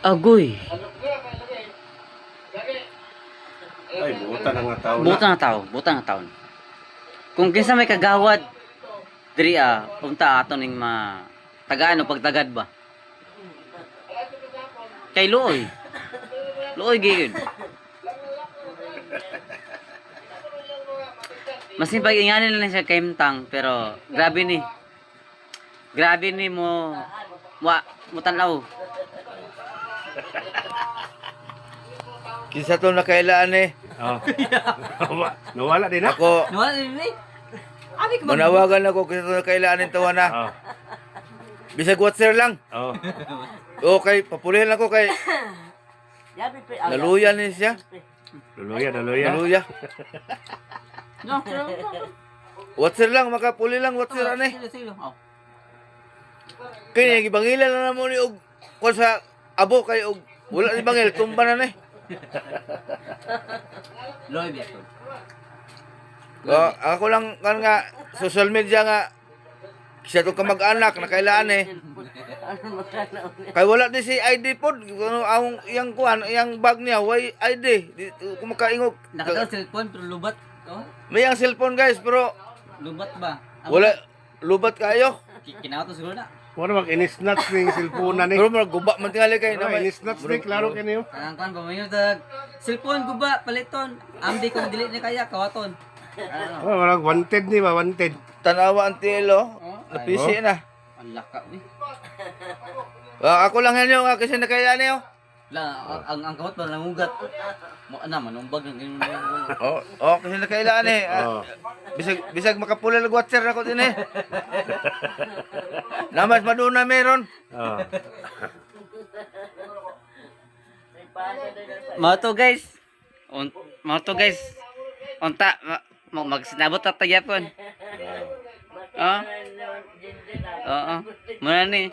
Agoy. Ay, buta na nga tao Buta nga tao, buta nga taon. Kung kinsa may kagawad diri punta ato ning tagaano pagtagad ba. Kay Luoy. Luoy gyud. Mas pag-inganin lang siya kay Mtang pero grabe ni. Grabe ni mo mo tanaw. Kinsa to nakailaan eh. Oh. Nawala din na. Ako, Wala ni. Abi ko manawagan ako kinsa to nakailaan ng tawa na. Oh. Bisag watcher lang. Oh. Okay, papulihan ako kay naluya ni siya. Duluya. Naluya. No. Watcher lang, makapuli lang watcher ani. Silo. Oh. Kini gibangilan na namo ni og kon sa abo kay og wala ni bangil tumba na ni. Luoy biya to. Ako lang kan nga social media nga siya to kamag-anak nakailaan eh. Kay wala di si ID pod ang yang kuan, yang bag niya way ID. Di kumakaingog. Nakataw cellphone pero lubat. Oh, May ang cellphone guys pero lubat ba? wala lubat kayo. Kinato siguro na. Wala mag-inisnats ning cellphone ni. Pero guba man tingali kay Wala, inisnats ni, klaro kaniyo. Ang kan pa mayo tag cellphone ko ba paliton. Amdi kung dili ni kaya kawaton. Ano? Oh, wala wanted ni ba, wanted. Tanawa ang tilo. Oh, Napisi na. ang laka ni. Ako lang yan yung kasi nakailaan niyo. La ang kawat pa nangugat. Mo ana manumbag ang ganun. Kasi nakailaan eh. Oh. Bisag makapula lag watcher ako din eh. Namas maduna meron. Oh. Mga guys. Mga guys. Unta magsinabot ta tayapon. Oo. Oo. Muna ni.